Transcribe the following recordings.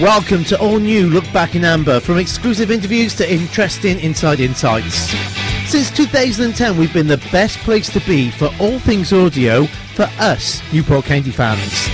Welcome to all new Look Back in Amber, from exclusive interviews to interesting inside insights. Since 2010, we've been the best place to be for all things audio for us Newport County fans.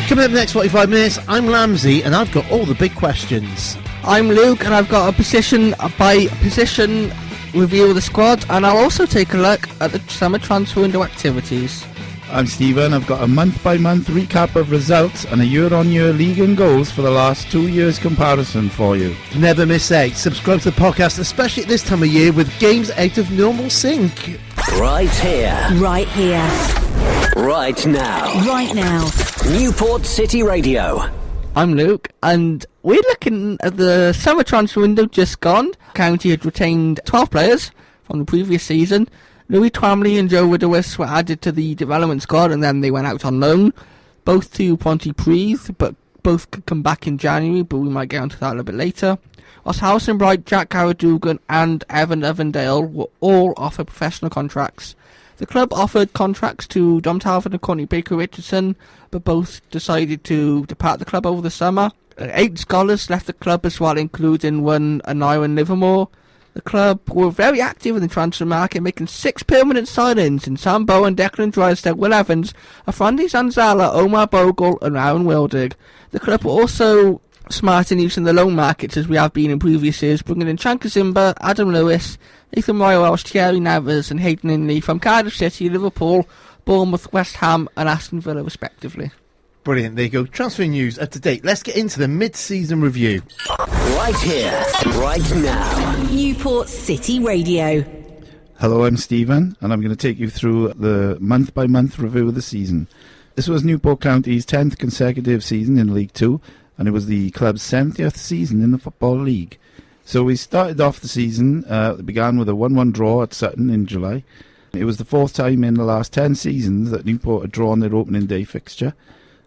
Coming up next 45 minutes, I'm Lamsey and I've got all the big questions. I'm Luke and I've got a position by position review of the squad, and I'll also take a look at the summer transfer window activities. I'm Stephen. I've got a month-by-month recap of results and a year-on-year league and goals for the last 2 years comparison for you. Never miss out. Subscribe to the podcast, especially at this time of year with games out of normal sync. Right here. Right here. Right now. Right now. Newport City Radio. I'm Luke, and we're looking at the summer transfer window just gone. County had retained 12 players from the previous season. Louis Twamley and Joe Widowis were added to the development squad, and then they went out on loan, both to Pontypridd, but both could come back in January, but we might get onto that a little bit later. Whilst Howell Bright, Jack Caradugan and Evan Evandale were all offered professional contracts. The club offered contracts to Dom Talbot and Courtney Baker-Richardson, but both decided to depart the club over the summer. 8 scholars left the club as well, including one Aneurin Livermore. The club were very active in the transfer market, making 6 permanent signings in Sam Bowen, Declan Drysdale, Will Evans, Afrandi Zanzala, Omar Bogle and Aaron Wildig. The club were also smart in using the loan markets as we have been in previous years, bringing in Chan Kazimba, Adam Lewis, Ethan Roy-Welsh, Thierry Nevers and Hayden Inley from Cardiff City, Liverpool, Bournemouth, West Ham and Aston Villa respectively. Brilliant, there you go. Transfer news up to date. Let's get into the mid-season review. Right here, right now. Newport City Radio. Hello, I'm Stephen, and I'm going to take you through the month-by-month review of the season. This was Newport County's 10th consecutive season in League 2, and it was the club's 70th season in the Football League. So we started off the season, it began with a 1-1 draw at Sutton in July. It was the 4th time in the last 10 seasons that Newport had drawn their opening day fixture.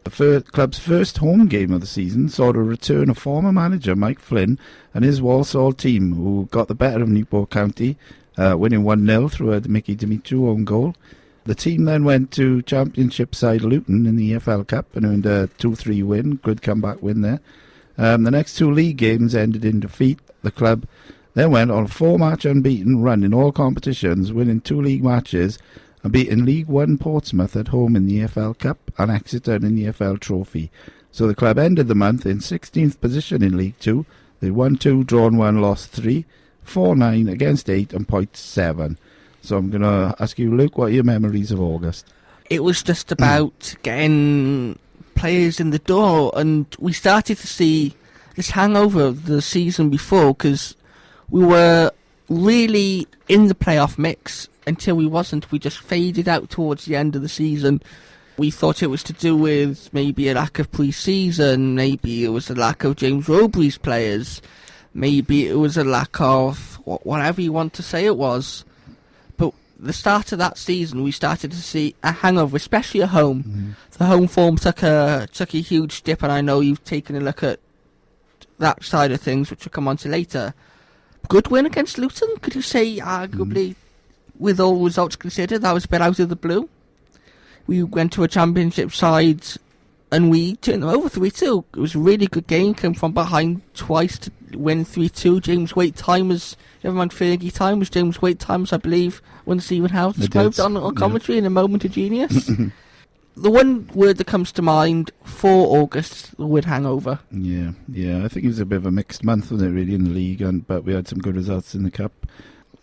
The club's first home game of the season saw the return of former manager Mike Flynn and his Walsall team, who got the better of Newport County, winning 1-0 through a Mickey Dimitru own goal. The team then went to Championship side Luton in the EFL Cup and earned a 2-3 win, good comeback win there. The next 2 league games ended in defeat. The club then went on a 4-match unbeaten run in all competitions, winning 2 league matches and beating League 1 Portsmouth at home in the EFL Cup and Exeter in the EFL Trophy. So the club ended the month in 16th position in League 2. They won 2, drawn 1, lost 3, 4-9 against 8 and points 7. So I'm going to ask you, Luke, what are your memories of August? It was just about getting players in the door, and we started to see this hangover of the season before, because we were really in the playoff mix until we wasn't. We just faded out towards the end of the season. We thought it was to do with maybe a lack of pre-season, maybe it was a lack of James Rowbury's players, maybe it was a lack of whatever you want to say it was. But the start of that season, we started to see a hangover, especially at home. Mm. The home form took a huge dip, and I know you've taken a look at that side of things, which we'll come on to later. Good win against Luton, could you say, arguably, with all results considered, that was a bit out of the blue. We went to a Championship side and we turned them over 3-2. It was a really good game, came from behind twice to win 3-2. James Waite Timers, never mind Fergie Timers, James Waite Timers, I believe, when Stephen Howell described on commentary in A Moment of Genius. The one word that comes to mind for August, the word hangover. Yeah, I think it was a bit of a mixed month, wasn't it, really, in the league, but we had some good results in the Cup.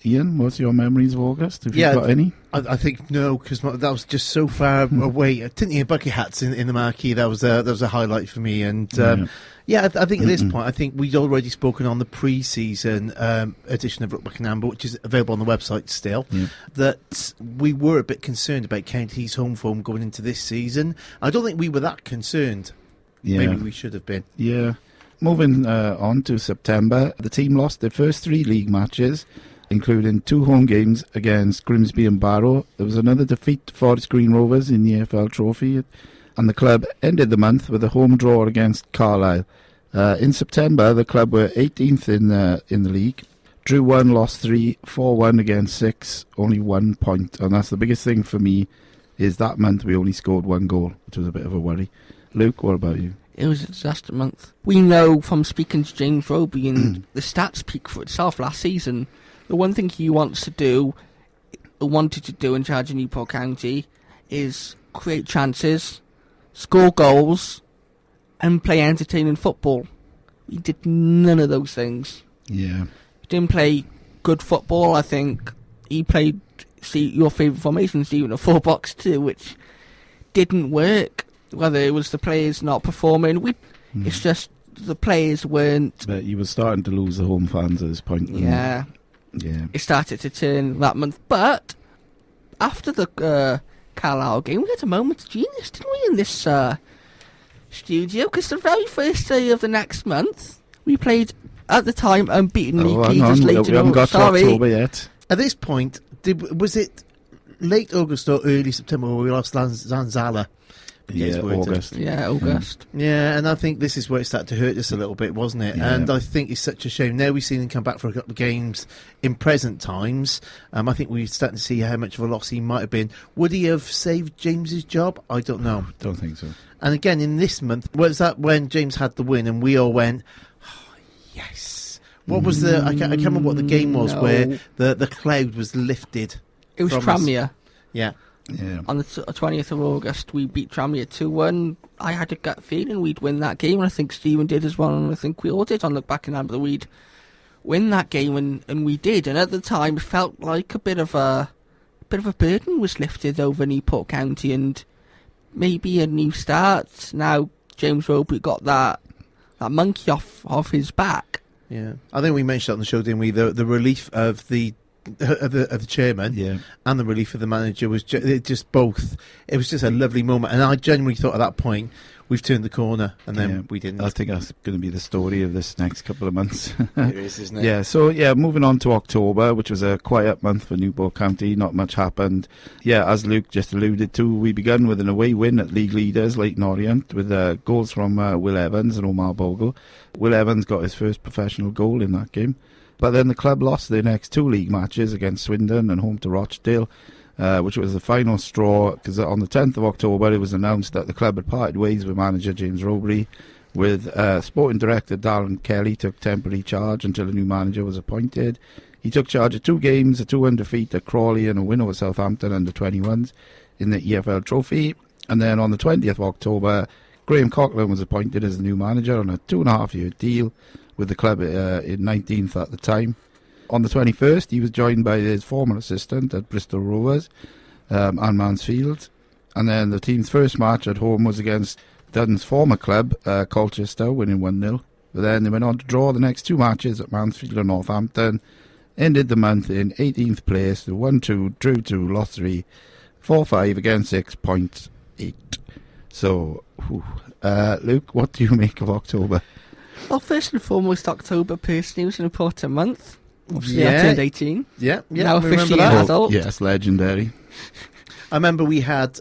Ian, what's your memories of August? Have you got any? I think no, because that was just so far away. Tinting of bucket hats in the marquee, that was a highlight for me. And I think at this point, I think we'd already spoken on the pre-season edition of Look Back in Amber, which is available on the website still, that we were a bit concerned about County's home form going into this season. I don't think we were that concerned. Yeah. Maybe we should have been. Yeah. Moving on to September, the team lost their first 3 league matches, including 2 home games against Grimsby and Barrow. There was another defeat to Forest Green Rovers in the EFL Trophy, and the club ended the month with a home draw against Carlisle. In September, the club were 18th in the league, drew 1, lost 3, 4-1 against 6, only 1 point. And that's the biggest thing for me, is that month we only scored 1 goal, which was a bit of a worry. Luke, what about you? It was a disaster month. We know from speaking to James Roby and the stats speak for itself last season, the one thing he wanted to do in charge of Newport County is create chances, score goals, and play entertaining football. He did none of those things. Yeah. He didn't play good football. I think he played your favourite formation, Stephen, a 4-box-2, which didn't work. Whether it was the players not performing, it's just the players weren't. But you were starting to lose the home fans at this point. Yeah. It started to turn that month. But after the Carlisle game, we had a moment of genius, didn't we, in this studio? Because the very first day of the next month, we played, at the time, unbeaten league leaders we haven't got to October yet. At this point, was it late August or early September where we lost Zanzala? Yeah, August. Yeah, August. Yeah, and I think this is where it started to hurt us a little bit, wasn't it? Yeah. And I think it's such a shame. Now we've seen him come back for a couple of games in present times. I think we're starting to see how much of a loss he might have been. Would he have saved James's job? I don't know. Don't think so. And again, in this month, was that when James had the win and we all went, oh, yes. What was I can't remember what the game was where the cloud was lifted. It was Tranmere. Yeah. Yeah. On the 20th of August, we beat Tranmere 2-1. I had a gut feeling we'd win that game, and I think Stephen did as well, and I think we all did on the back end, but we'd win that game, and we did. And at the time, it felt like a bit of a burden was lifted over Newport County, and maybe a new start. Now James Roby got that monkey off his back. Yeah, I think we mentioned on the show, didn't we? The relief of the chairman and the relief of the manager was just both. It was just a lovely moment, and I genuinely thought at that point we've turned the corner, and then we didn't. I think that's going to be the story of this next couple of months. It is, isn't it? Yeah, so moving on to October, which was a quiet month for Newport County. Not much happened. Yeah, as Luke just alluded to, we began with an away win at league leaders Leyton Orient with goals from Will Evans and Omar Bogle. Will Evans got his first professional goal in that game. But then the club lost their next two league matches against Swindon and home to Rochdale, which was the final straw, because on the 10th of October it was announced that the club had parted ways with manager James Roby, with sporting director Darren Kelly took temporary charge until a new manager was appointed. He took charge of 2 games, a 2-1 defeat at Crawley and a win over Southampton under 21s in the EFL Trophy. And then on the 20th of October, Graham Coughlin was appointed as the new manager on a 2.5-year deal with the club in 19th at the time. On the 21st, he was joined by his former assistant at Bristol Rovers, and Mansfield. And then the team's first match at home was against Dunn's former club, Colchester, winning 1-0. But then they went on to draw the next 2 matches at Mansfield and Northampton, ended the month in 18th place, 1-2, drew 2, lost 3, 4-5 against 6.8. So, Luke, what do you make of October? Well, first and foremost, October personally was an important month. Obviously, I turned 18. Yeah. Now officially that. an adult. Yes, legendary. I remember we had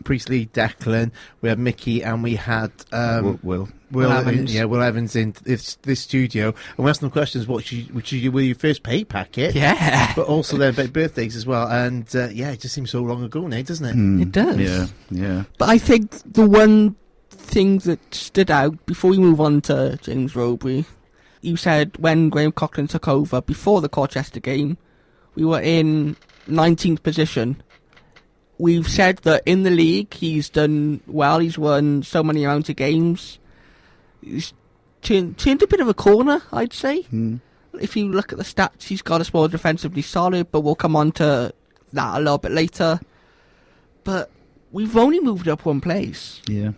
Priestley, Declan, we had Mickey, and we had Will Evans. Will Evans in this studio, and we asked them questions. Were your first pay packet? Yeah. But also their birthdays as well. And it just seems so long ago now, doesn't it? It does. Yeah. But I think the one thing that stood out, before we move on to James Roby, you said when Graham Coughlin took over before the Colchester game, we were in 19th position. We've said that in the league he's done well. He's won so many amount of games. He's turned a bit of a corner, I'd say. If you look at the stats, he's got us more defensively solid, but we'll come on to that a little bit later. But we've only moved up 1 place. Yeah.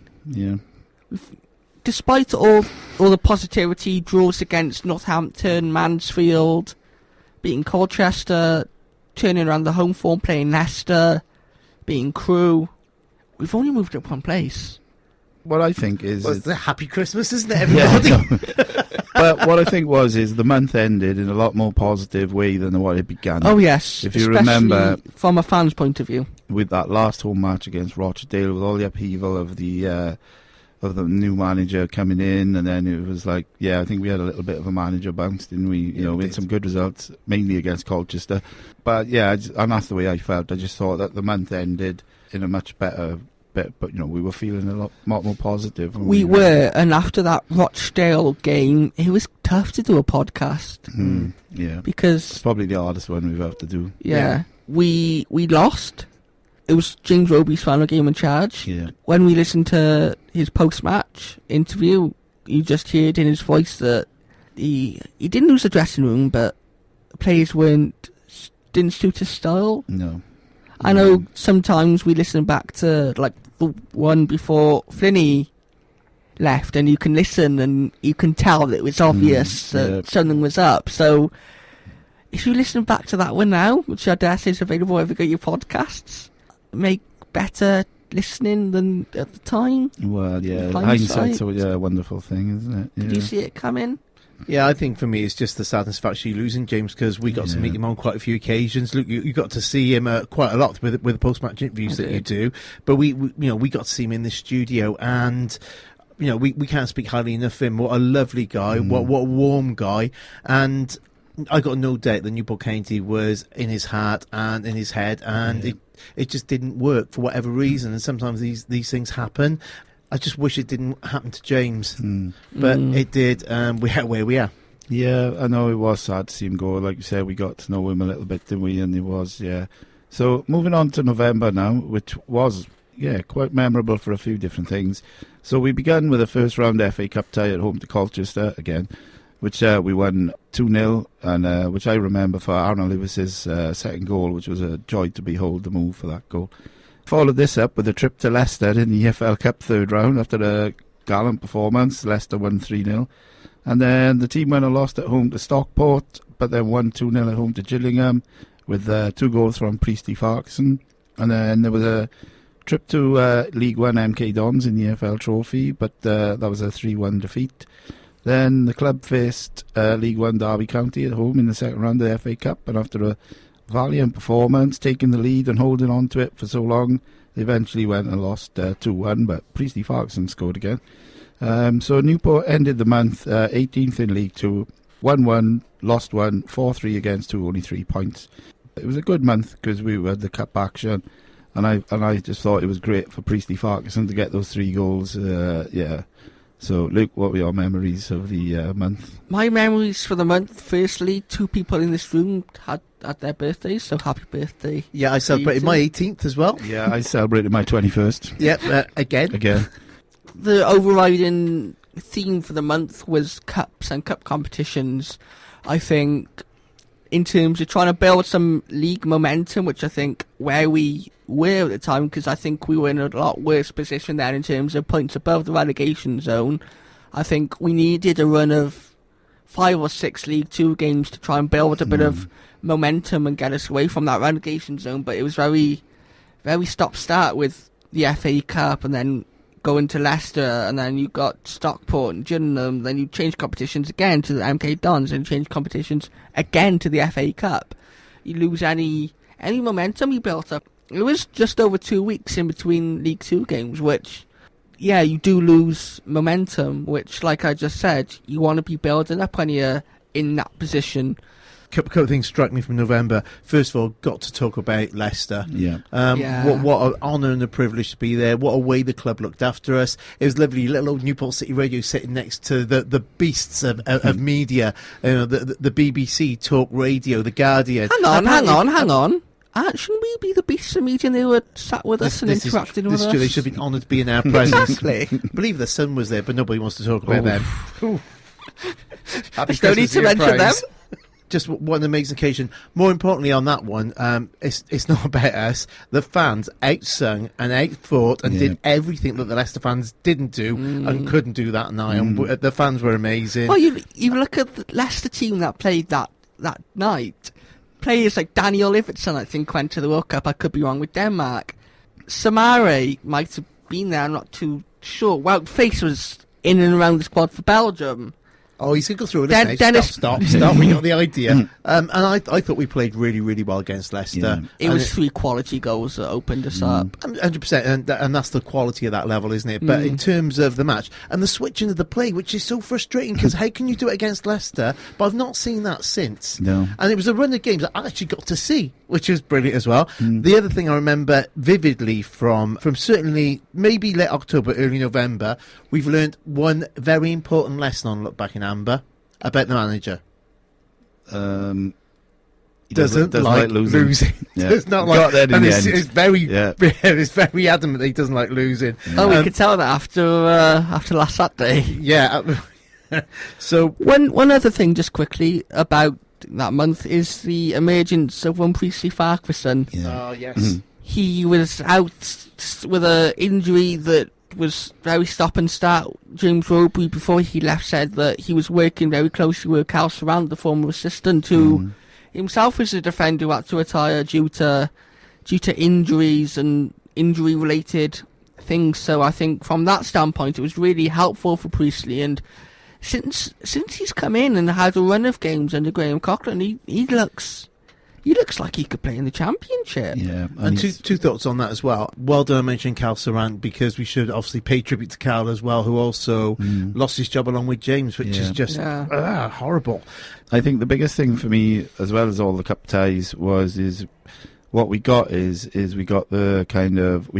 Despite all the positivity, draws against Northampton, Mansfield, beating Colchester, turning around the home form, playing Leicester, beating Crewe, we've only moved up 1 place. What I think is... Well, it's a happy Christmas, isn't it, everybody? Yeah, but what I think is the month ended in a lot more positive way than what it began. Oh, yes. If you remember... from a fan's point of view. With that last home match against Rochdale, with all the upheaval of the new manager coming in, and then it was like, I think we had a little bit of a manager bounce, didn't we? We had some good results, mainly against Colchester. But and that's the way I felt. I just thought that the month ended in a much better bit, but we were feeling a lot more positive. We were, and after that Rochdale game, it was tough to do a podcast. Yeah, because it's probably the hardest one we've had to do. Yeah, we lost. It was James Roby's final game in charge. Yeah. When we listened to his post-match interview, you just heard in his voice that he didn't lose the dressing room, but players didn't suit his style. No. I know sometimes we listen back to like the one before Flinney left, and you can listen and you can tell that it was obvious that something was up. So if you listen back to that one now, which I dare say is available wherever you get your podcasts, make better listening than at the time. Well, yeah, hindsight's a wonderful thing, isn't it? Yeah. Did you see it coming? Yeah, I think for me it's just the sadness of actually losing James, because we got to meet him on quite a few occasions. Luke, you got to see him quite a lot with the post-match interviews that you do, but we got to see him in the studio, and we can't speak highly enough of him. What a lovely guy, what a warm guy, and I got no doubt that Newport County was in his heart and in his head, and it just didn't work for whatever reason, and sometimes these things happen. I just wish it didn't happen to James, but it did. We are where we are. Yeah, I know it was sad to see him go. Like you said, we got to know him a little bit, didn't we? And it was, So moving on to November now, which was, quite memorable for a few different things. So we began with a first round FA Cup tie at home to Colchester again, which we won 2-0, and which I remember for Aaron Lewis's second goal, which was a joy to behold the move for that goal. Followed this up with a trip to Leicester in the EFL Cup third round after a gallant performance. Leicester won 3-0. And then the team went and lost at home to Stockport, but then won 2-0 at home to Gillingham with 2 goals from Priestley Farquharson. And then there was a trip to League One MK Dons in the EFL Trophy, but that was a 3-1 defeat. Then the club faced League One Derby County at home in the second round of the FA Cup, and after a valiant performance, taking the lead and holding on to it for so long, they eventually went and lost 2-1, but Priestley Farquharson scored again. So Newport ended the month 18th in League 2, 1-1, lost 1, 4-3 against 2, only 3 points. It was a good month because we had the cup action, and I just thought it was great for Priestley Farquharson to get those 3 goals. So, Luke, what were your memories of the month? My memories for the month, firstly, 2 people in this room had their birthdays, so happy birthday. Yeah, I celebrated my 18th as well. Yeah, I celebrated my 21st. Yep, again. The overriding theme for the month was cups and cup competitions. I think in terms of trying to build some league momentum, which I think where we were at the time, because I think we were in a lot worse position there in terms of points above the relegation zone. I think we needed a run of 5 or 6 League 2 games to try and build a bit of momentum and get us away from that relegation zone, but it was very, very stop-start with the FA Cup, and then going to Leicester, and then you got Stockport and Gillingham, then you change competitions again to the MK Dons, and change competitions again to the FA Cup. You lose any momentum you built up. It was just over 2 weeks in between League 2 games, which, you do lose momentum, which, like I just said, you want to be building up when you're in that position. Couple of things struck me from November. First of all, got to talk about Leicester. What an honour and a privilege to be there. What a way the club looked after us. It was lovely. Little old Newport City Radio sitting next to the beasts of media. The BBC, Talk Radio, The Guardian. Hang on. Shouldn't we be the beasts of media, and they were sat with us and interacting with us? They should have been honoured to be in our presence. Exactly. I believe the Sun was there, but nobody wants to talk about them. There's no need to mention them. Just one amazing occasion. More importantly, on that one, it's not about us. The fans outsung and outfought and did everything that the Leicester fans didn't do and couldn't do that night. And the fans were amazing. Well, you look at the Leicester team that played that night. Players like Daniel Iverson, I think, went to the World Cup. I could be wrong with Denmark. Samare might have been there. I'm not too sure. Wout Face was in and around the squad for Belgium. Oh, he's going to go through it. Dennis- Stop. We got the idea. And I thought we played really, really well against Leicester. Yeah. It was 3 quality goals that opened us up. 100%, and that's the quality of that level, isn't it? But in terms of the match and the switching of the play, which is so frustrating, because how can you do it against Leicester? But I've not seen that since. No. And it was a run of games that I actually got to see, which was brilliant as well. The other thing I remember vividly from certainly maybe late October, early November, we've learned one very important lesson on Look Back in Amber about the manager. He Doesn't like losing. Yeah. Does not Got that in and the it's, end. it's very, Yeah. it's very adamant that he doesn't like losing. Oh, we could tell that after last Saturday. Yeah. So One other thing, just quickly, about that month is the emergence of one Priestley Farquharson. Yeah. yes. He was out with an injury that was very stop and start. James Roby, before he left, said that he was working very closely with Cal Surrant, the former assistant, who himself is a defender who had to retire due to injuries and injury-related things. So I think from that standpoint, it was really helpful for Priestley. And since he's come in and had a run of games under Graham Coughlin, he looks like he could play in the Championship. Yeah. And he's- two thoughts on that as well. Well done, I mentioned Cal Surrant, because we should obviously pay tribute to Cal as well, who also lost his job along with James, which is just horrible. I think the biggest thing for me, as well as all the cup ties, is what we got is we got the kind of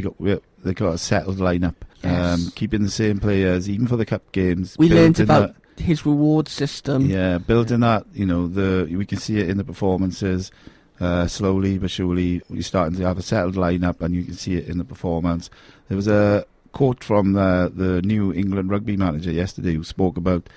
they got a settled lineup, Yes. keeping the same players even for the cup games. We learned building about his reward system. building that. We can see it in the performances. Slowly but surely, we're starting to have a settled lineup, and you can see it in the performance. There was a quote from the New England rugby manager yesterday who spoke about,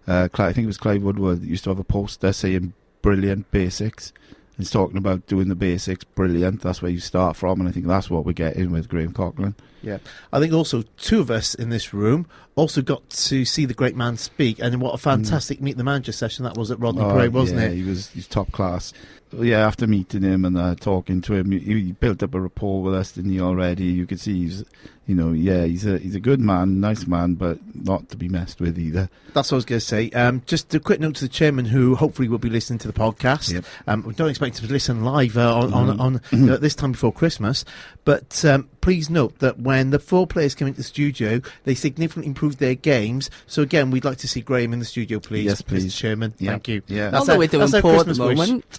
I think it was Clive Woodward, that used to have a poster saying "brilliant basics." He's talking about doing the basics brilliant. That's where you start from, and I think that's what we're getting with Graham Coughlin. Yeah, I think also 2 of us in this room also got to see the great man speak, and what a fantastic Meet the Manager session that was at Rodney Parade, wasn't it? He's top class. Yeah, after meeting him and talking to him, he built up a rapport with us, didn't he? Already, you could see he's a good man, nice man, but not to be messed with either. That's what I was going to say. Just a quick note to the chairman, who hopefully will be listening to the podcast. Yep. We don't expect him to listen live on at this time before Christmas, but please note that when the 4 players come into the studio, they significantly improved their games. So again, we'd like to see Graham in the studio, please. Yes, please. Mr. Chairman. Yeah. Thank you. Yeah. Not that we're doing that's our poor at the Christmas wish. moment.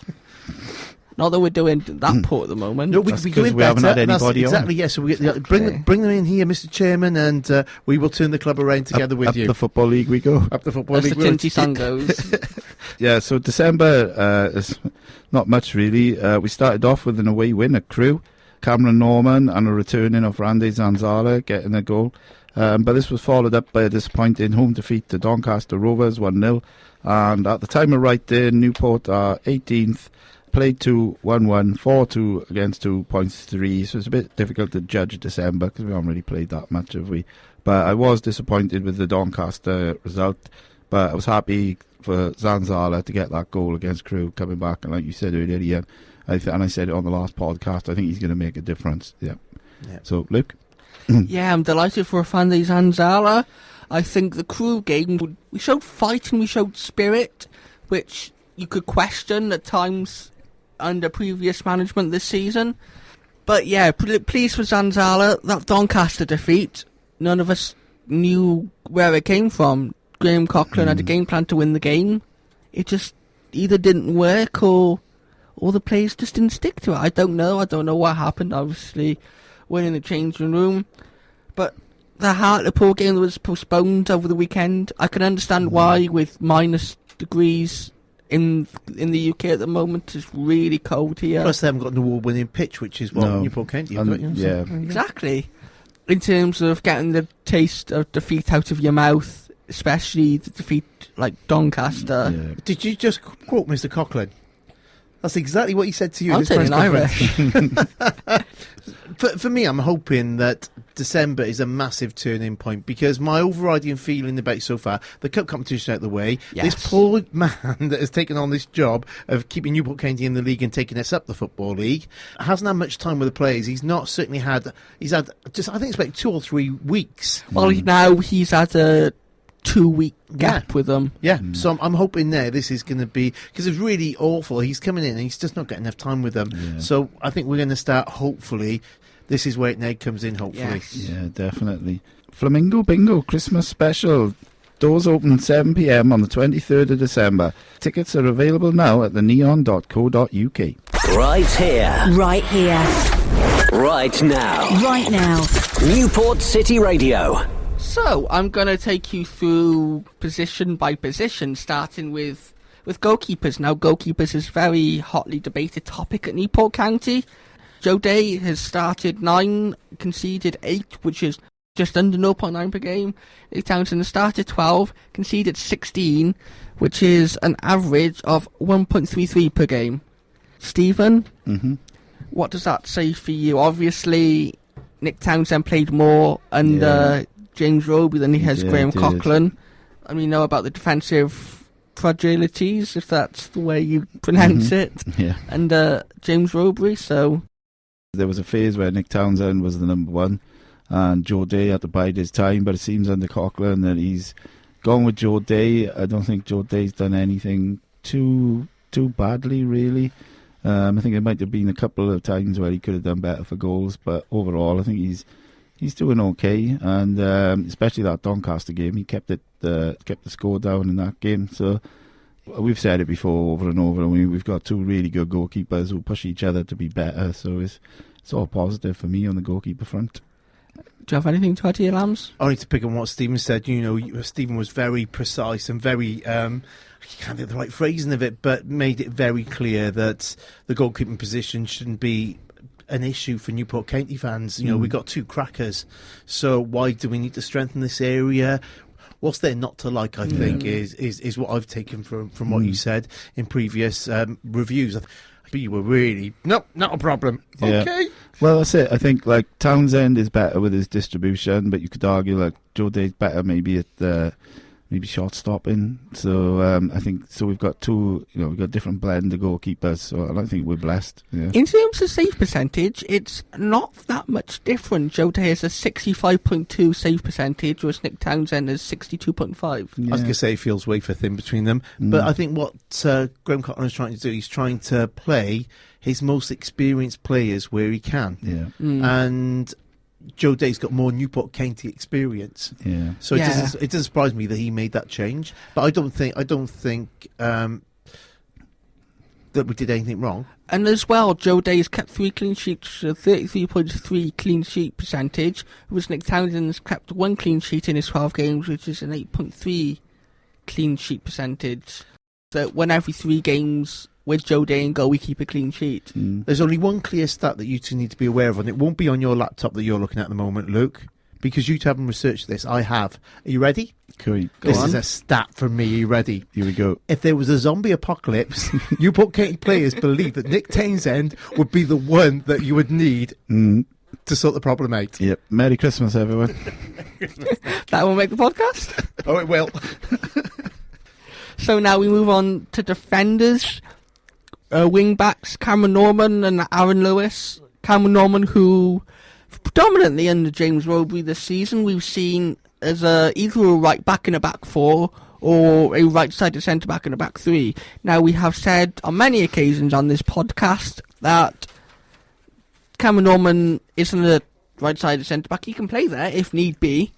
Not that we're doing that poor at the moment. No, That's we're 'cause doing we haven't better. had anybody on. Exactly, yes. So bring them in here, Mr. Chairman, and we will turn the club around together with up you. the Football League we go. Up the Football As the League. Tinty song goes. Yeah, so December is not much really. We started off with an away win at Crewe. Cameron Norman and a returning of Randy Zanzala getting a goal. But this was followed up by a disappointing home defeat to Doncaster Rovers 1-0. And at the time of writing, Newport are 18th, played 2-1-1, 4-2 against 2.3. So it's a bit difficult to judge December because we haven't really played that much, have we? But I was disappointed with the Doncaster result. But I was happy for Zanzala to get that goal against Crewe coming back. And like you said earlier, Ian, and I said it on the last podcast, I think he's going to make a difference. Yeah. So, Luke? Yeah, I'm delighted for Afande Zanzala. I think the Crewe game, we showed fight and we showed spirit, which you could question at times under previous management this season. But yeah, pleased for Zanzala. That Doncaster defeat, none of us knew where it came from. Graham Coughlin had a game plan to win the game. It just either didn't work or the players just didn't stick to it. I don't know what happened. Obviously, we're in the changing room. But the Hartlepool game was postponed over the weekend. I can understand why, with minus degrees in the UK at the moment. It's really cold here. Plus, they haven't got an award-winning pitch, which is what Newport County have, don't you? Yeah. Exactly. In terms of getting the taste of defeat out of your mouth, especially the defeat like Doncaster. Yeah. Did you just quote Mr. Coughlin? That's exactly what he said to you. I'll in his say it in press conference. Irish. For me, I'm hoping that December is a massive turning point, because my overriding feeling about so far, the cup competition out the way, Yes. this poor man that has taken on this job of keeping Newport County in the league and taking us up the Football League, hasn't had much time with the players. He's had just, I think it's about 2 or 3 weeks. Well, now he's had 2-week gap with them. Yeah, so I'm hoping this is going to be, because it's really awful. He's coming in and he's just not getting enough time with them. Yeah. So I think we're going to start, hopefully, this is where Ned comes in, hopefully. Yes. Yeah, definitely. Flamingo Bingo Christmas Special. Doors open 7 p.m. on the 23rd of December. Tickets are available now at theneon.co.uk. Right here. Right here. Right now. Right now. Newport City Radio. So, I'm going to take you through position by position, starting with goalkeepers. Now, goalkeepers is a very hotly debated topic at Newport County. Joe Day has started 9, conceded 8, which is just under 0.9 per game. Nick Townsend has started 12, conceded 16, which is an average of 1.33 per game. Stephen, what does that say for you? Obviously, Nick Townsend played more under James Roby than he has Graham Coughlin. And we know about the defensive fragilities, if that's the way you pronounce it, and James Roby, so... There was a phase where Nick Townsend was the number one, and Joe Day had to bide his time, but it seems under Coughlin that he's gone with Joe Day. I don't think Joe Day's done anything too badly, really. I think it might have been a couple of times where he could have done better for goals, but overall I think he's doing okay, and especially that Doncaster game, he kept the score down in that game. So we've said it before over and over, and we've got two really good goalkeepers who push each other to be better, so it's all positive for me on the goalkeeper front. Do you have anything to add here, Lambs? Only to pick on what Stephen said, Stephen was very precise and very, I can't think of the right phrasing of it, but made it very clear that the goalkeeping position shouldn't be an issue for Newport County fans. We've got two crackers, so why do we need to strengthen this area? What's there not to like, I think, is what I've taken from what you said in previous reviews. But you were really, nope, not a problem. Yeah. Okay. Well, that's it. I think Townsend is better with his distribution, but you could argue Joe Day's better maybe at shot stopping. So I think we've got we've got different blend of goalkeepers. So I think we're blessed. Yeah. In terms of save percentage, it's not that much different. Joe Day has a 65.2 save percentage, whereas Nick Townsend is 62.5. I was going to say it feels wafer thin between them, but I think what Graham Coughlin is trying to do, he's trying to play his most experienced players where he can. Yeah. And Joe Day's got more Newport County experience, so it doesn't surprise me that he made that change. But I don't think that we did anything wrong. And as well, Joe Day's kept 3 clean sheets, 33.3 clean sheet percentage, whereas Nick Townsend's kept 1 clean sheet in his 12 games, which is an 8.3 clean sheet percentage. So when every 3 games with Joe Day and goal, we keep a clean sheet. There's only one clear stat that you two need to be aware of, and it won't be on your laptop that you're looking at the moment, Luke, because you two haven't researched this. I have. Are you ready? Cool. This is a stat from me. Are you ready? Here we go. If there was a zombie apocalypse, Newport County players believe that Nick Townsend would be the one that you would need to sort the problem out. Yep. Merry Christmas, everyone. That will make the podcast. Oh, it will. So now we move on to defenders. Wing backs Cameron Norman and Aaron Lewis. Cameron Norman, who predominantly under James Roby this season we've seen as either a right back in a back 4 or a right-sided centre-back in a back 3. Now, we have said on many occasions on this podcast that Cameron Norman isn't a right-sided centre-back. He can play there if need be,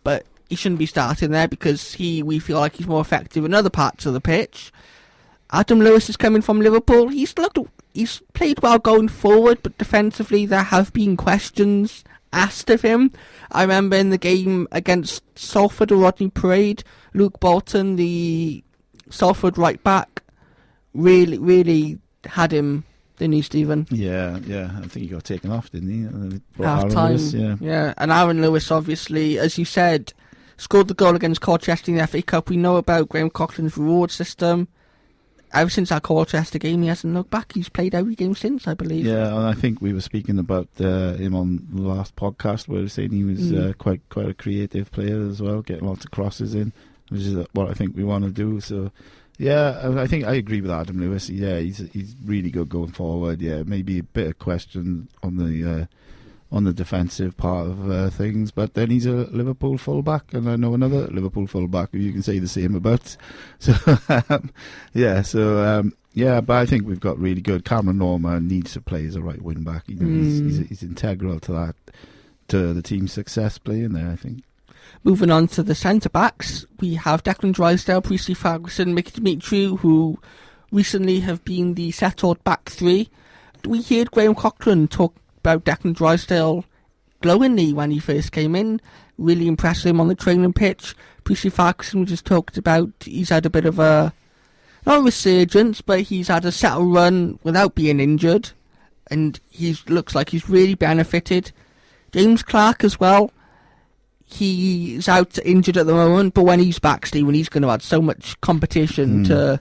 but he shouldn't be starting there because we feel like he's more effective in other parts of the pitch. Adam Lewis is coming from Liverpool. He's played well going forward, but defensively there have been questions asked of him. I remember in the game against Salford or Rodney Parade, Luke Bolton, the Salford right back, really had him, didn't he, Stephen? Yeah. I think he got taken off, didn't he? Half time. Yeah. And Aaron Lewis, obviously, as you said, scored the goal against Colchester in the FA Cup. We know about Graham Coughlin's reward system. Ever since that Colchester game, he hasn't looked back. He's played every game since, I believe. Yeah, and I think we were speaking about him on the last podcast where we were saying he was quite a creative player as well, getting lots of crosses in, which is what I think we want to do. So, yeah, I think I agree with Adam Lewis. Yeah, he's really good going forward. Yeah, maybe a bit of question on on the defensive part of things. But then he's a Liverpool fullback, and I know another Liverpool fullback who you can say the same about. So but I think we've got really good. Cameron Norman needs to play as a right wing back. He's integral to that, to the team's success playing there, I think. Moving on to the centre-backs, we have Declan Drysdale, Priestley Ferguson, Mickey Demetriou, who recently have been the settled back three. We heard Graham Cochran talk about Declan Drysdale glowingly when he first came in, really impressed him on the training pitch. Priestley Ferguson, we just talked about, he's had a bit of a, not a resurgence, but he's had a settled run without being injured, and he looks like he's really benefited. James Clark as well. He's out injured at the moment, but when he's back, Stephen, he's going to add so much competition to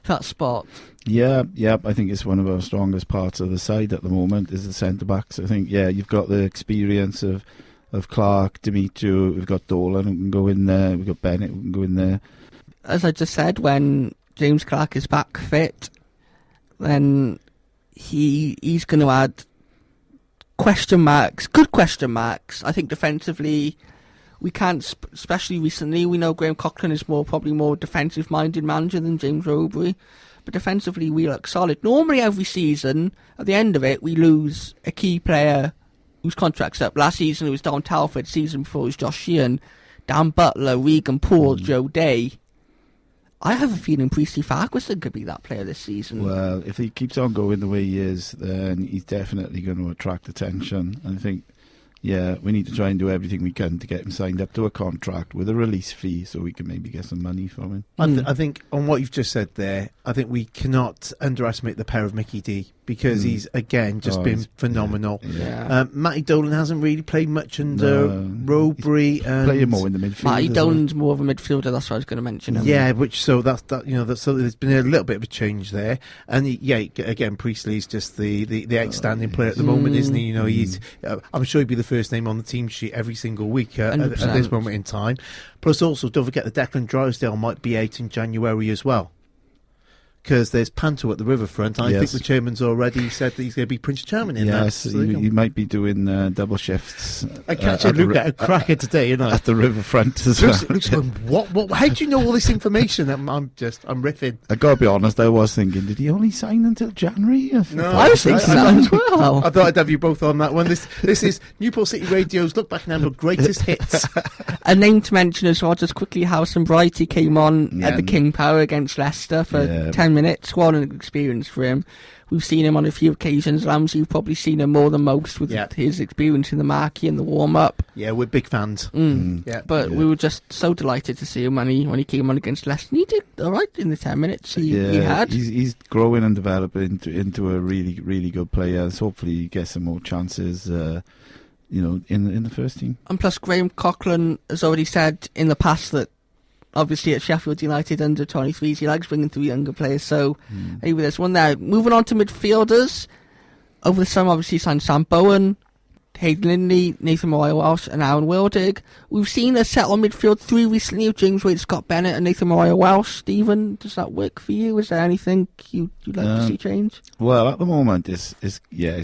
that spot. Yeah, I think it's one of our strongest parts of the side at the moment is the centre-backs. I think, you've got the experience of Clark, Demetriou, we've got Dolan who can go in there, we've got Bennett who can go in there. As I just said, when James Clark is back fit, then he's going to add good question marks. I think defensively, we can't, especially recently, we know Graham Cochran is probably more defensive-minded manager than James Rowberry, but defensively we look solid. Normally every season, at the end of it, we lose a key player whose contract's up. Last season it was Don Talford, season before it was Josh Sheehan, Dan Butler, Regan Poole, Joe Day. I have a feeling Priestley Ferguson could be that player this season. Well, if he keeps on going the way he is, then he's definitely going to attract attention. And I think, we need to try and do everything we can to get him signed up to a contract with a release fee so we can maybe get some money from him. I think on what you've just said there, I think we cannot underestimate the power of Mickey D, because he's, again, been phenomenal. Matty Dolan hasn't really played much under Rowberry. Playing more in the midfield. Matty Dolan's more of a midfielder, that's what I was going to mention. So there's been a little bit of a change there. And again, Priestley's just the outstanding player at the moment, isn't he? He's I'm sure he'd be the first name on the team sheet every single week at this moment in time. Plus, also, don't forget that Declan Drysdale might be out in January as well, because there's Panto at the riverfront. I think the chairman's already said that he's going to be Prince Charming in that. Yes, he might be doing double shifts. I catch Luke at a cracker today, at the riverfront as well. Luke's going, what? How do you know all this information? I'm riffing. I got to be honest, I was thinking, did he only sign until January? No, I was thinking that as well. I thought I'd have you both on that one. This is Newport City Radio's Look Back Now, greatest hits. A name to mention as well, just quickly, Howell Brighty came on at the King Power against Leicester for 10 minutes. What an experience for him. We've seen him on a few occasions. Ramsey, you've probably seen him more than most with his experience in the marquee and the warm-up. Yeah, we're big fans. But we were just so delighted to see him when he came on against Leicester. He did all right in the 10 minutes he had. He's growing and developing into a really, really good player. So hopefully he gets some more chances in the first team. And plus, Graham Cochran has already said in the past that obviously at Sheffield United under 23s, he likes bringing through younger players. So anyway, there's one there. Moving on to midfielders. Over the summer, obviously signed Sam Bowen, Hayden Lindley, Nathan Moyer-Walsh and Aaron Wildig. We've seen a settled midfield three recently of James Wade, Scott Bennett and Nathan Moyer-Walsh. Stephen, does that work for you? Is there anything you'd like to see change? Well, at the moment, it's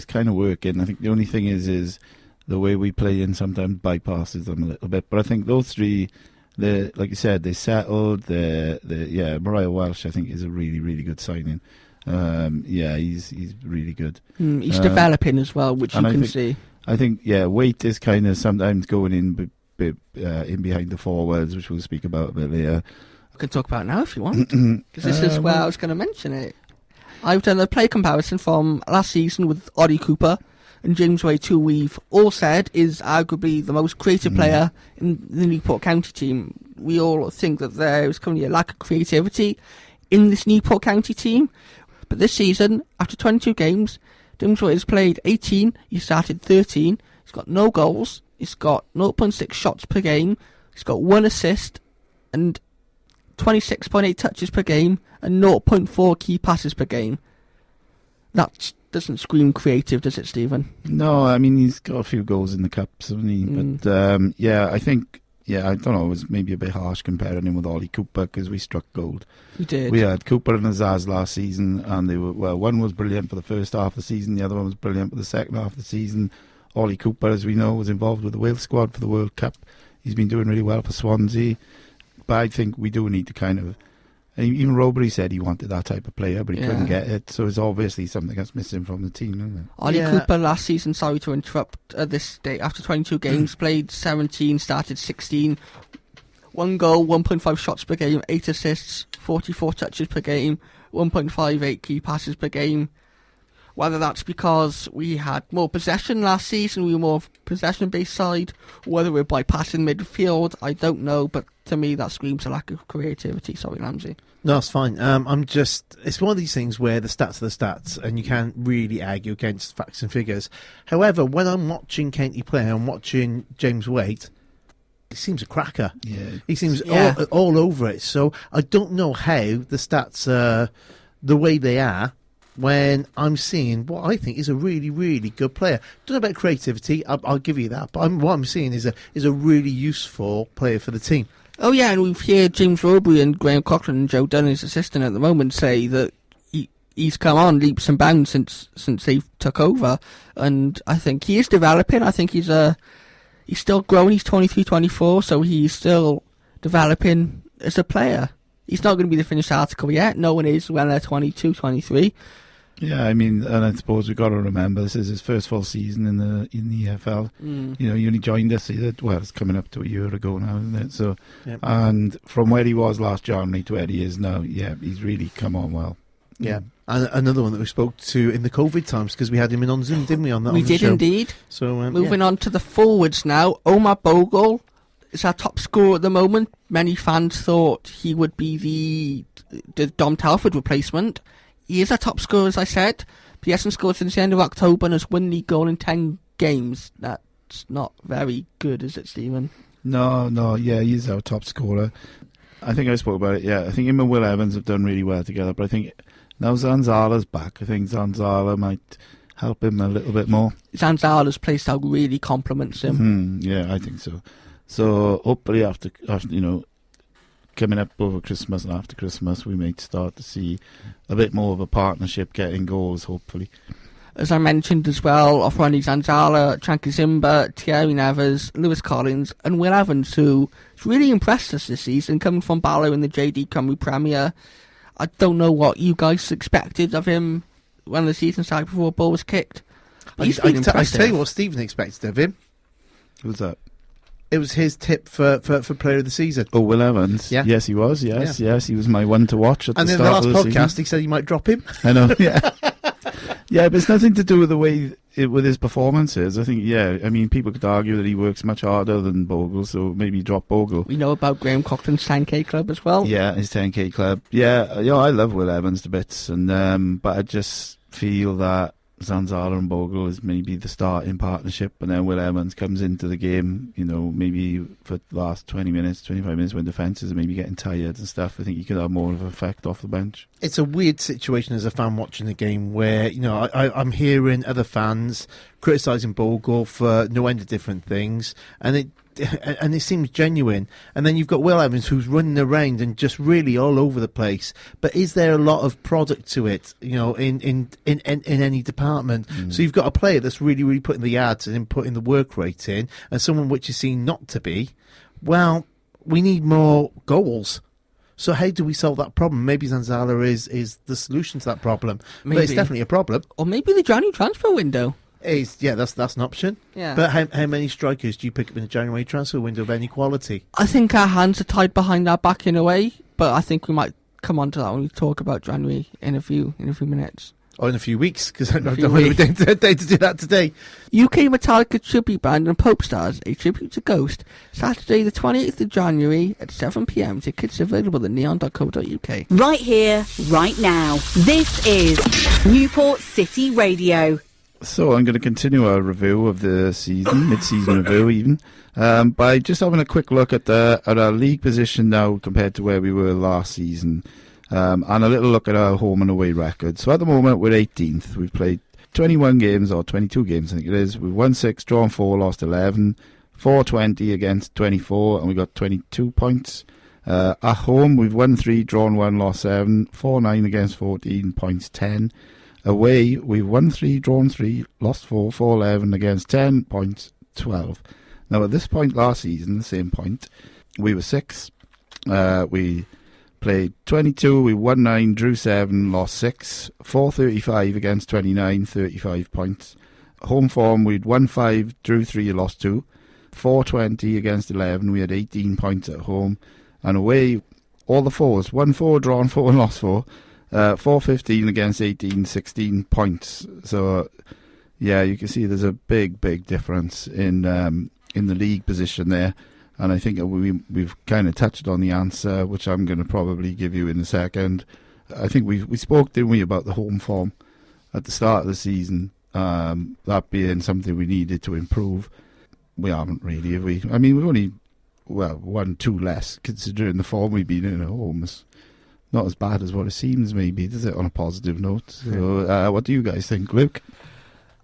kind of working. I think the only thing is the way we play in sometimes bypasses them a little bit. But I think those three, like you said, they settled. Moyer-Walsh, I think, is a really, really good signing. He's really good. He's developing as well, which you can see. I think, Waite is kind of sometimes going in behind the forwards, which we'll speak about a bit later. I can talk about it now if you want, because this is where I was going to mention it. I've done a play comparison from last season with Ollie Cooper and James Wade, who we've all said is arguably the most creative player in the Newport County team. We all think that there is currently a lack of creativity in this Newport County team. But this season, after 22 games, James Wade has played 18, he started 13, he's got no goals, he's got 0.6 shots per game, he's got 1 assist and 26.8 touches per game and 0.4 key passes per game. That doesn't scream creative, does it, Stephen? No, I mean, he's got a few goals in the cups, hasn't he? But, I think, I don't know, it was maybe a bit harsh comparing him with Ollie Cooper because we struck gold. We did. We had Cooper and Azaz last season, and they were, one was brilliant for the first half of the season, the other one was brilliant for the second half of the season. Ollie Cooper, as we know, was involved with the Wales squad for the World Cup. He's been doing really well for Swansea. But I think we do need to kind of... Even Robbery said he wanted that type of player, but he couldn't get it. So it's obviously something that's missing from the team, isn't it? Ollie Cooper last season, sorry to interrupt, this day, after 22 games played, 17, started 16, 1 goal, 1.5 shots per game, 8 assists, 44 touches per game, 1.58 key passes per game. Whether that's because we had more possession last season, we were more possession-based side, whether we're bypassing midfield, I don't know, but to me that screams a lack of creativity. Sorry, Ramsey. No, it's fine. It's one of these things where the stats are the stats, and you can't really argue against facts and figures. However, when I'm watching Kenty play, I'm watching James Waite, he seems a cracker. Yeah. He seems all over it. So I don't know how the stats are the way they are when I'm seeing what I think is a really, really good player. Don't know about creativity, I'll give you that, but what I'm seeing is a really useful player for the team. Oh yeah, and we've heard James Robury and Graham Cochran and Joe Dunn, his assistant at the moment, say that he's come on leaps and bounds since they took over, and I think he is developing. I think he's still growing. He's 23, 24, so he's still developing as a player. He's not going to be the finished article yet. No one is when they're 22, 23. Yeah, I mean, and I suppose we've got to remember this is his first full season in the EFL. You know, he only joined us. It's coming up to a year ago now, isn't it? So, and from where he was last January to where he is now, he's really come on well. Yeah, and another one that we spoke to in the COVID times because we had him in on Zoom, didn't we? We did indeed. So moving on to the forwards now, Omar Bogle is our top scorer at the moment. Many fans thought he would be the Dom Telford replacement. He is our top scorer, as I said. But he hasn't scored since the end of October and has won league goal in 10 games. That's not very good, is it, Stephen? No, he's our top scorer. I think I spoke about it, I think him and Will Evans have done really well together, but I think now Zanzala's back. I think Zanzala might help him a little bit more. Zanzala's play style really complements him. I think so. So hopefully after coming up over Christmas and after Christmas, we may start to see a bit more of a partnership getting goals, hopefully. As I mentioned as well, Ofrani Zanzala, Chanka Zimba, Thierry Nevers, Lewis Collins and Will Evans, who has really impressed us this season, coming from Barlow in the JD Cymru Premier. I don't know what you guys expected of him when the season started before the ball was kicked. I tell you what Stephen expected of him. Who's that? It was his tip for player of the season. Oh, Will Evans. Yeah. Yes, he was. Yes, he was my one to watch at the start of the season. And in the last podcast, he said he might drop him. I know, yeah. Yeah, but it's nothing to do with the way with his performances. I think, I mean, people could argue that he works much harder than Bogle, so maybe drop Bogle. We know about Graham Cochran's 10k club as well. Yeah, his 10k club. Yeah, I love Will Evans to bits, and but I just feel that Zanzala and Bogle is maybe the starting partnership, and then Will Evans comes into the game, maybe for the last 20 minutes, 25 minutes when defences are maybe getting tired and stuff. I think he could have more of an effect off the bench. It's a weird situation as a fan watching the game where, I'm hearing other fans criticising Bogle for no end of different things, and it seems genuine. And then you've got Will Evans who's running around and just really all over the place. But is there a lot of product to it, in any department? So you've got a player that's really, really putting the ads and putting the work rate in, and someone which is seen not to be. Well, we need more goals. So how do we solve that problem? Maybe Zanzala is the solution to that problem. Maybe. But it's definitely a problem. Or maybe the January transfer window. That's an option. Yeah. But how many strikers do you pick up in the January transfer window of any quality? I think our hands are tied behind our back in a way, but I think we might come on to that when we talk about January in a few minutes. Or in a few weeks, because I don't know if we're day to do that today. UK Metallica tribute band and Pope Stars, a tribute to Ghost, Saturday the 28th of January at 7pm. Tickets available at neon.co.uk. Right here, right now. This is Newport City Radio. So I'm going to continue our review of the season, mid-season review even, by just having a quick look at our league position now compared to where we were last season, and a little look at our home and away record. So at the moment we're 18th. We've played 21 games, or 22 games I think it is. We've won 6, drawn 4, lost 11, 420 against 24, and we got 22 points. At home we've won 3, drawn 1, lost 7, 4-9 against 14, points 10. Away, we've won 3, drawn 3, lost 4, 4-11 against 10 points, 12. Now, at this point last season, the same point, we were 6. We played 22, we won 9, drew 7, lost 6. 435 against 29, 35 points. Home form, we'd won 5, drew 3, lost 2. 420 against 11, we had 18 points at home. And away, all the 4s, won 4, drawn 4, lost 4. 415 against 18, 16 points. So, yeah, you can see there's a big difference in the league position there. And I think we've kind of touched on the answer, which I'm going to probably give you in a second. I think we spoke, didn't we, about the home form at the start of the season, that being something we needed to improve. We haven't really, have we? I mean, we've only, 1, 2 less, considering the form we've been in at home. It's not as bad as what it seems, maybe, does it, on a positive note? So, what do you guys think, Luke?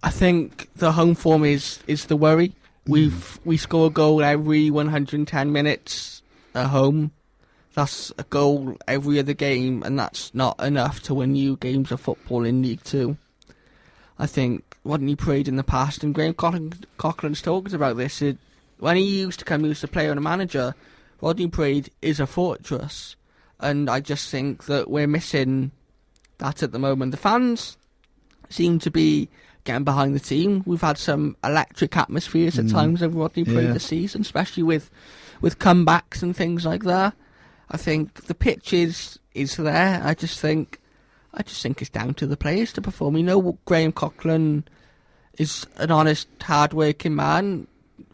I think the home form is the worry. We score a goal every 110 minutes at home. That's a goal every other game, and that's not enough to win you games of football in League 2. I think Rodney Parade in the past, and Graham Coughlin's talked about this, when he used to come, he used to play on a manager, Rodney Parade is a fortress. And I just think that we're missing that at the moment. The fans seem to be getting behind the team. We've had some electric atmospheres at times over Rodney Parade this season, especially with comebacks and things like that. I think the pitch is there. I just think it's down to the players to perform. We know Graham Coughlin is an honest, hard-working man,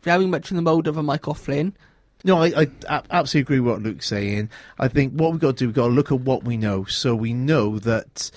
very much in the mode of a Michael Flynn. No, I absolutely agree with what Luke's saying. I think what we've got to do, we've got to look at what we know. So we know that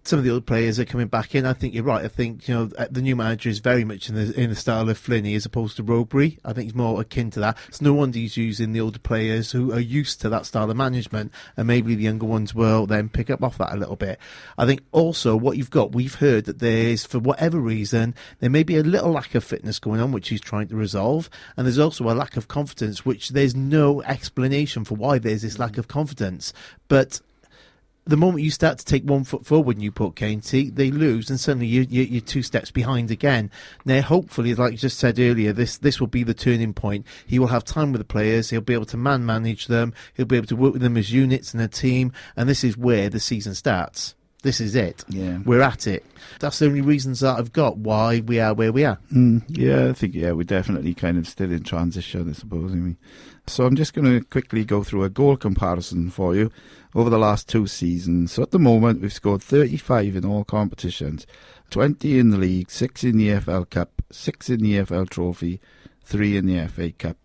some of the other players are coming back in. I think you're right. I think, the new manager is very much in the style of Flinney as opposed to Robbery. I think he's more akin to that. It's no wonder he's using the older players who are used to that style of management, and maybe the younger ones will then pick up off that a little bit. I think also what you've got, we've heard that there's, for whatever reason, there may be a little lack of fitness going on, which he's trying to resolve, and there's also a lack of confidence, which there's no explanation for why there's this lack of confidence. But the moment you start to take 1 foot forward, Newport County, they lose, and suddenly you're 2 steps behind again. Now, hopefully, like you just said earlier, this will be the turning point. He will have time with the players. He'll be able to manage them. He'll be able to work with them as units and a team, and this is where the season starts. This is it. Yeah. We're at it. That's the only reasons that I've got why we are where we are. Yeah, I think, we're definitely kind of still in transition, I suppose. So I'm just going to quickly go through a goal comparison for you over the last 2 seasons. So at the moment, we've scored 35 in all competitions, 20 in the league, 6 in the EFL Cup, 6 in the EFL Trophy, 3 in the FA Cup.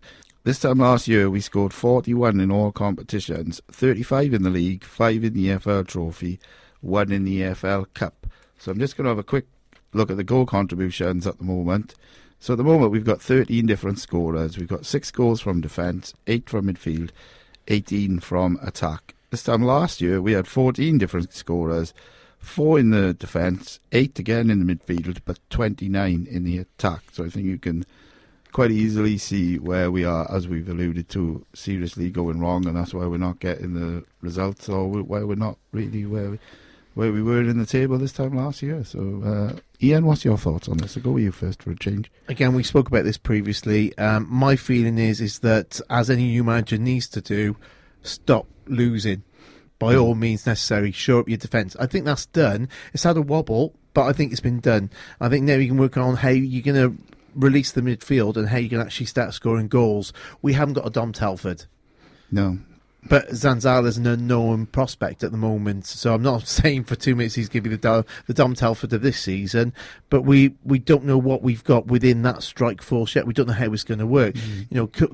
This time last year, we scored 41 in all competitions, 35 in the league, 5 in the EFL Trophy, 1 in the EFL Cup. So I'm just going to have a quick look at the goal contributions at the moment. So at the moment, we've got 13 different scorers. We've got 6 goals from defence, 8 from midfield, 18 from attack. This time last year, we had 14 different scorers, 4 in the defence, 8 again in the midfield, but 29 in the attack. So I think you can quite easily see where we are, as we've alluded to, seriously going wrong, and that's why we're not getting the results, or why we're not really where we were in the table this time last year. So, Ian, what's your thoughts on this? I'll go with you first for a change. Again, we spoke about this previously. My feeling is that, as any new manager needs to do, stop losing. By all means necessary, shore up your defence. I think that's done. It's had a wobble, but I think it's been done. I think now you can work on how you're going to release the midfield and how you can actually start scoring goals. We haven't got a Dom Telford. No. But Zanzala's an unknown prospect at the moment, so I'm not saying for 2 minutes he's going to be the Dom Telford of this season, but we don't know what we've got within that strike force yet. We don't know how it's going to work.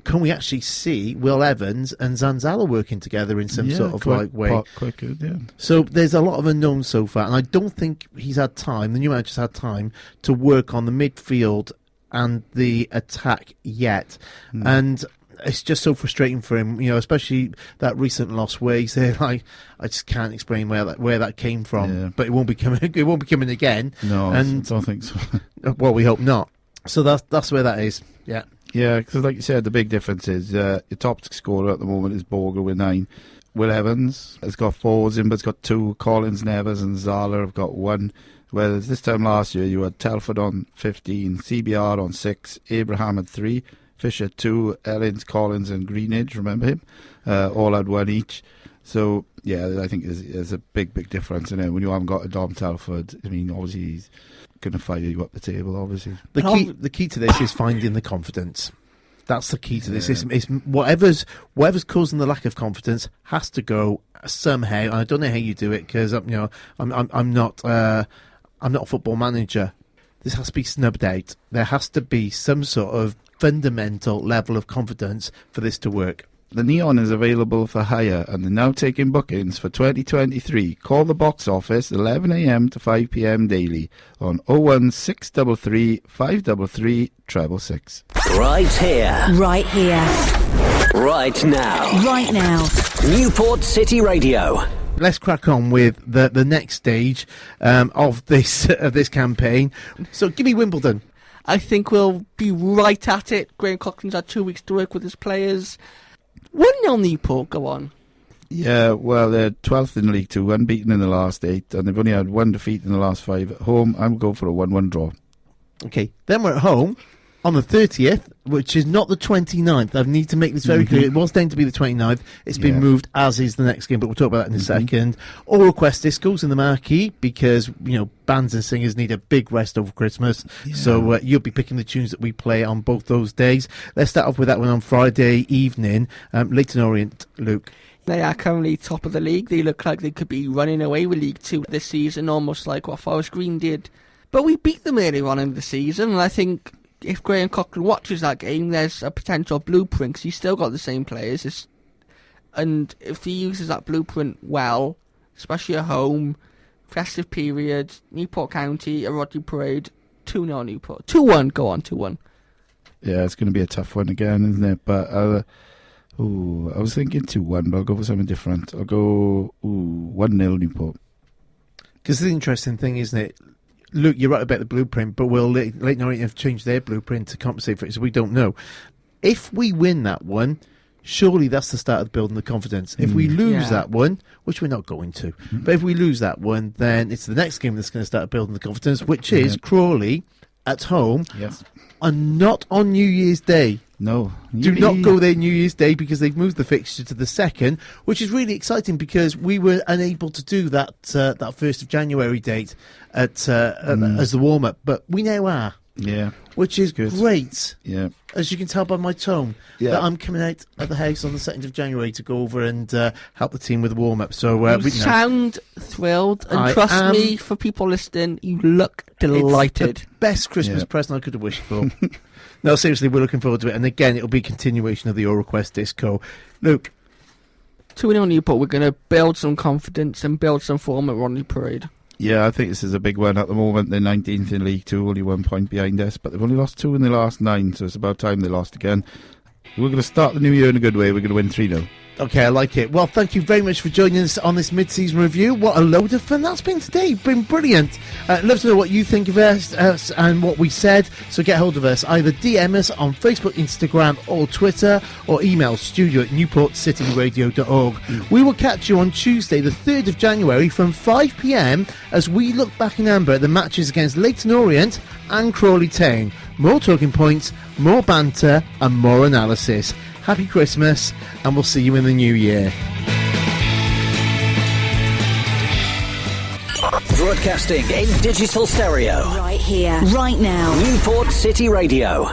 Can we actually see Will Evans and Zanzala working together in some sort of way? Quite good, yeah. So there's a lot of unknowns so far, and I don't think he's had time, the new manager's had time, to work on the midfield and the attack yet. And it's just so frustrating for him, especially that recent loss where he's there like, I just can't explain where that came from. Yeah. But it won't be coming again. No, and I don't think so. Well, we hope not. So that's where that is. Yeah. Yeah, because like you said, the big difference is your top scorer at the moment is Bogle with 9. Will Evans has got 4, Zimba's got 2, Collins, Neves and Zala have got 1. Whereas this time last year, you had Telford on 15, CBR on 6, Abraham had 3, Fisher 2, Ellens, Collins and Greenidge, remember him? All had 1 each. So, yeah, I think there's a big difference in it. When you haven't got a Dom Telford, I mean, obviously he's going to fire you up the table, obviously. The key to this is finding the confidence. That's the key to this. It's whatever's causing the lack of confidence has to go somehow. I don't know how you do it because I'm not a football manager. This has to be snubbed out. There has to be some sort of fundamental level of confidence for this to work. The Neon is available for hire and they're now taking bookings for 2023. Call the box office 11 a.m. to 5 p.m. daily on 01633 533 666. Right here. Right here. Right now. Right now. Newport City Radio. Let's crack on with the next stage of this campaign. So give me Wimbledon. I think we'll be right at it. Graham Coughlin's had 2 weeks to work with his players. 1-0 Newport, go on. Yeah, well, they're 12th in League 2, unbeaten in the last 8, and they've only had 1 defeat in the last 5 at home. I'm going for a 1-1 draw. Okay, then we're at home on the 30th, which is not the 29th. I need to make this very clear. It was going to be the 29th. It's been moved, as is the next game, but we'll talk about that in a second. All request discos in the marquee because, bands and singers need a big rest over Christmas. Yeah. So you'll be picking the tunes that we play on both those days. Let's start off with that one on Friday evening. Leyton Orient, Luke. They are currently top of the league. They look like they could be running away with League 2 this season, almost like what Forest Green did. But we beat them earlier on in the season, and I think if Graham Coughlin watches that game, there's a potential blueprint, 'cause he's still got the same players. And if he uses that blueprint well, especially at home, festive period, Newport County, a Rodney Parade, 2-0 Newport. 2-1, go on, 2-1. Yeah, it's going to be a tough one again, isn't it? But I was thinking 2-1, but I'll go for something different. I'll go 1-0 Newport. Because the interesting thing, isn't it? Luke, you're right about the blueprint, but will Leyton Orient have changed their blueprint to compensate for it? So we don't know. If we win that one, surely that's the start of building the confidence. If we lose that one, which we're not going to, but if we lose that one, then it's the next game that's going to start building the confidence, which is Crawley at home, and not on New Year's Day. No. Do not go there New Year's Day because they've moved the fixture to the 2nd, which is really exciting because we were unable to do that 1st of January date as the warm-up, but we now are. Yeah. Which is great. Yeah. As you can tell by my tone, that I'm coming out of the house on the 2nd of January to go over and help the team with the warm-up. So you sound thrilled, and trust me, for people listening, you look delighted. It's the best Christmas present I could have wished for. No, seriously, we're looking forward to it. And again, it'll be a continuation of the All Request Disco. Luke. 2-0 Newport, we're going to build some confidence and build some form at Rodney Parade. Yeah, I think this is a big one at the moment. They're 19th in League 2, only 1 point behind us, but they've only lost 2 in the last 9, so it's about time they lost again. We're going to start the new year in a good way. We're going to win 3-0. Okay, I like it. Well, thank you very much for joining us on this mid-season review. What a load of fun that's been today. Been brilliant. Love to know what you think of us and what we said. So get hold of us. Either DM us on Facebook, Instagram or Twitter, or email studio@newportcityradio.org. We will catch you on Tuesday, the 3rd of January from 5 p.m. as we look back in amber at the matches against Leyton Orient and Crawley Town. More talking points, more banter and more analysis. Happy Christmas, and we'll see you in the new year. Broadcasting in digital stereo. Right here, right now. Newport City Radio.